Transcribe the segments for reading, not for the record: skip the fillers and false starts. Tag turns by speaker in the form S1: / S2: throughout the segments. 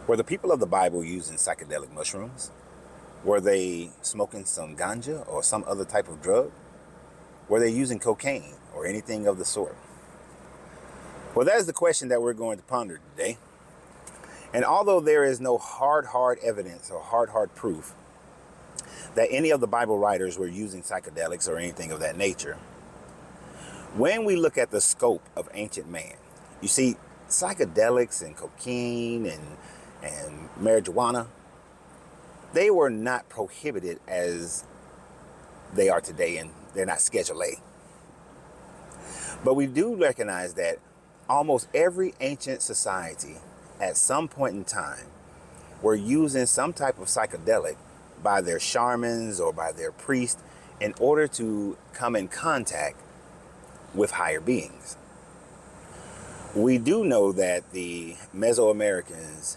S1: Were the people of the Bible using psychedelic mushrooms? Were they smoking some ganja or some other type of drug? Were they using cocaine or anything of the sort? Well, that is the question that we're going to ponder today. And although there is no hard evidence or hard proof that any of the Bible writers were using psychedelics or anything of that nature, when we look at the scope of ancient man, you see, psychedelics and cocaine and marijuana, they were not prohibited as they are today, and they're not Schedule A. But we do recognize that almost every ancient society at some point in time were using some type of psychedelic by their shamans or by their priests in order to come in contact with higher beings. We do know that the Mesoamericans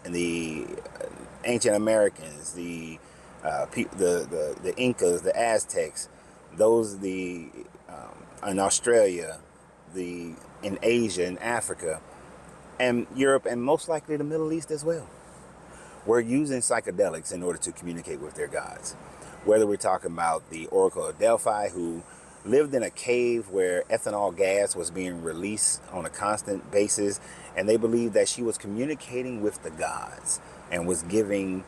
S1: and the ancient Americans, the Incas, the Aztecs, those in Australia, in Asia, in Africa, and Europe, and most likely the Middle East as well, were using psychedelics in order to communicate with their gods. Whether we're talking about the Oracle of Delphi, who lived in a cave where ethanol gas was being released on a constant basis, and they believed that she was communicating with the gods and was giving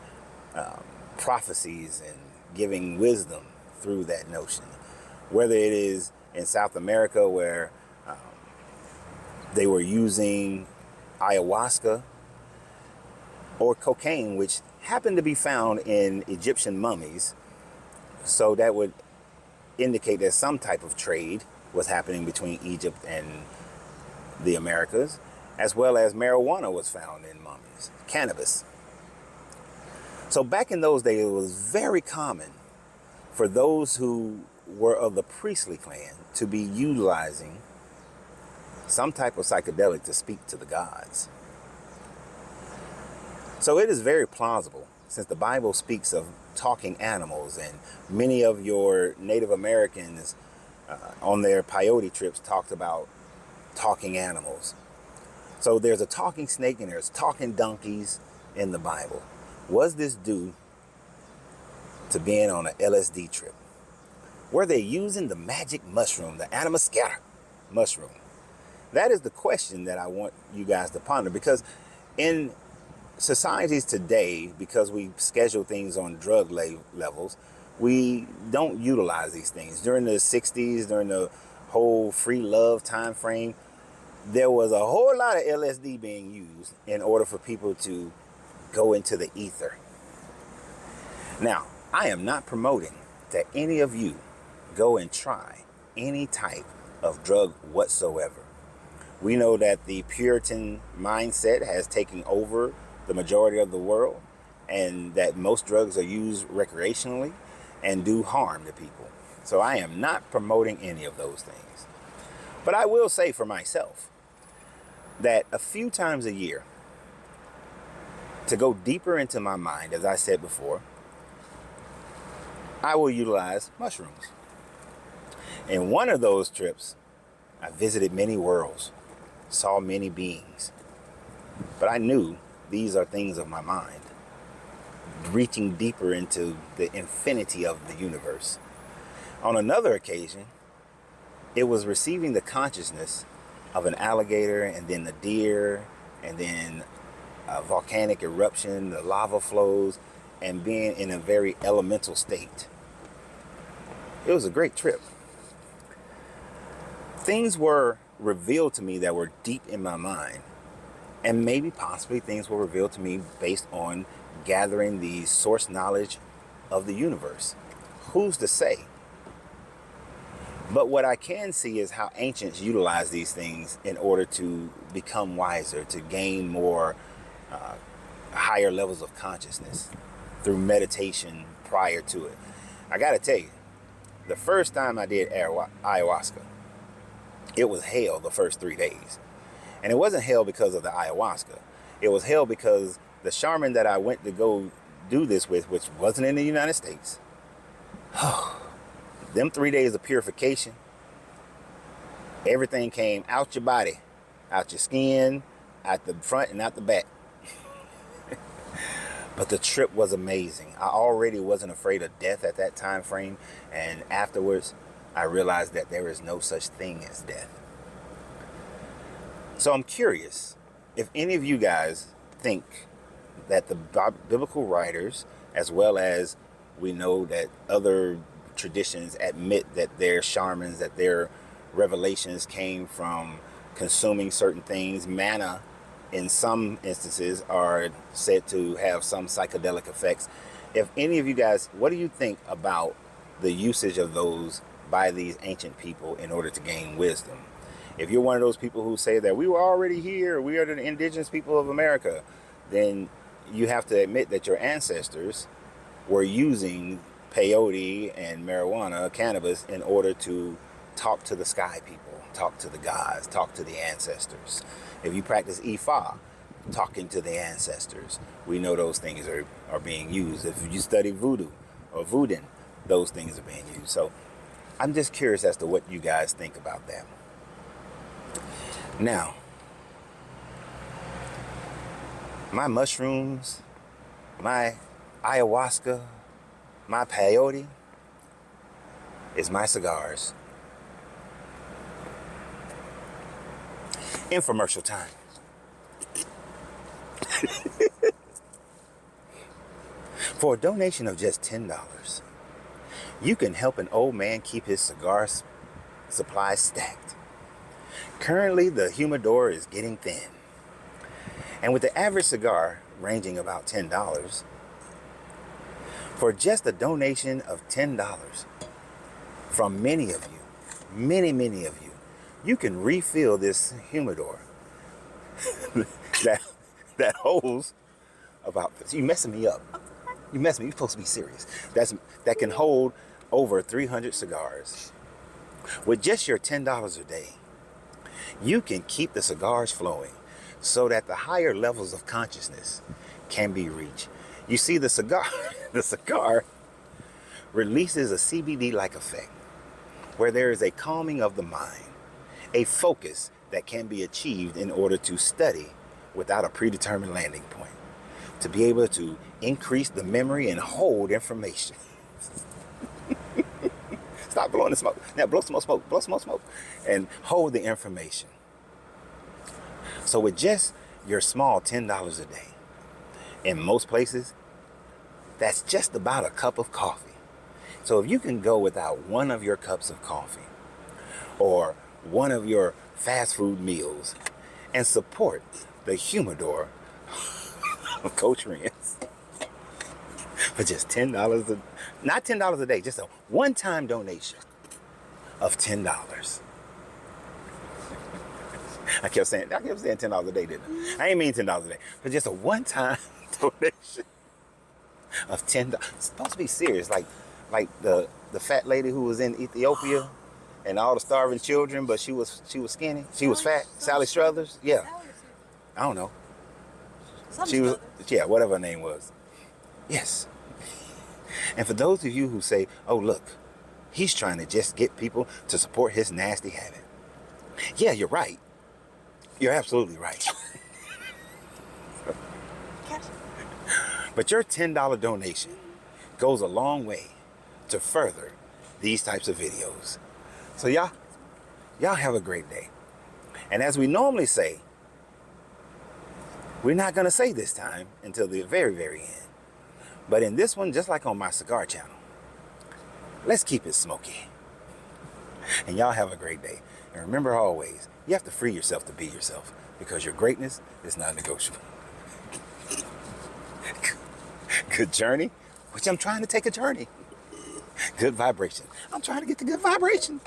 S1: prophecies and giving wisdom through that notion. Whether it is in South America where they were using ayahuasca or cocaine, which happened to be found in Egyptian mummies, so that would indicate that some type of trade was happening between Egypt and the Americas, as well as marijuana was found in mummies, cannabis. So back in those days, it was very common for those who were of the priestly clan to be utilizing some type of psychedelic to speak to the gods. So it is very plausible, since the Bible speaks of talking animals, and many of your Native Americans on their peyote trips talked about talking animals. So there's a talking snake and there's talking donkeys in the Bible. Was this due to being on an LSD trip? Were they using the magic mushroom, the Adamascata mushroom? That is the question that I want you guys to ponder, because in societies today, because we schedule things on drug levels, we don't utilize these things. During the 60s, during the whole free love time frame, there was a whole lot of LSD being used in order for people to go into the ether. Now, I am not promoting that any of you go and try any type of drug whatsoever. We know that the Puritan mindset has taken over the majority of the world, and that most drugs are used recreationally and do harm to people. So I am not promoting any of those things. But I will say for myself that a few times a year, to go deeper into my mind, as I said before, I will utilize mushrooms. In one of those trips, I visited many worlds, saw many beings, but I knew these are things of my mind, reaching deeper into the infinity of the universe. On another occasion, it was receiving the consciousness of an alligator, and then the deer, and then a volcanic eruption, the lava flows, and being in a very elemental state. It was a great trip. Things were revealed to me that were deep in my mind. And maybe possibly things were revealed to me based on gathering the source knowledge of the universe. Who's to say? But what I can see is how ancients utilized these things in order to become wiser, to gain more higher levels of consciousness through meditation prior to it. I got to tell you, the first time I did ayahuasca, it was hell the first 3 days. And it wasn't hell because of the ayahuasca. It was hell because the shaman that I went to go do this with, which wasn't in the United States, them 3 days of purification, everything came out your body, out your skin, out the front and out the back. But the trip was amazing. I already wasn't afraid of death at that time frame. And afterwards, I realized that there is no such thing as death. So I'm curious if any of you guys think that the biblical writers, as well as we know that other traditions admit that their shamans, that their revelations came from consuming certain things. Manna, in some instances, are said to have some psychedelic effects. If any of you guys, what do you think about the usage of those by these ancient people in order to gain wisdom? If you're one of those people who say that we were already here, we are the indigenous people of America, then you have to admit that your ancestors were using peyote and marijuana, cannabis, in order to talk to the sky people, talk to the gods, talk to the ancestors. If you practice Ifa, talking to the ancestors, we know those things are being used. If you study voodoo or voodoo, those things are being used. So I'm just curious as to what you guys think about that. Now, my mushrooms, my ayahuasca, my peyote is my cigars. Infomercial time. For a donation of just $10, you can help an old man keep his cigar supply stacked. Currently, the humidor is getting thin. And with the average cigar ranging about $10, for just a donation of $10 from many of you, many of you, you can refill this humidor that holds about, you messing me up. You messing me, you're supposed to be serious. That can hold over 300 cigars. With just your $10 a day, you can keep the cigars flowing so that the higher levels of consciousness can be reached. You see, the cigar releases a CBD-like effect where there is a calming of the mind, a focus that can be achieved in order to study without a predetermined landing point, to be able to increase the memory and hold information. Stop blowing the smoke. Now blow some more smoke, blow some more smoke, and hold the information. So with just your small $10 a day, in most places, that's just about a cup of coffee. So if you can go without one of your cups of coffee or one of your fast food meals and support the humidor of Coach Renz for just $10, not $10 a day, just a one-time donation of $10. I kept saying $10 a day, didn't I? I ain't mean $10 a day, but just a one-time donation of $10. It's supposed to be serious, like the fat lady who was in Ethiopia and all the starving children, but she was skinny. She was fat. Sally Struthers. Yeah. I don't know. She was, yeah, whatever her name was. Yes. And for those of you who say, oh, look, he's trying to just get people to support his nasty habit. Yeah, you're right. You're absolutely right. But your $10 donation goes a long way to further these types of videos. So y'all have a great day. And as we normally say, we're not going to say this time until the very, very end. But in this one, just like on my cigar channel, let's keep it smoky. And y'all have a great day. And remember always, you have to free yourself to be yourself, because your greatness is not negotiable. Good journey, which I'm trying to take a journey. Good vibration. I'm trying to get the good vibration.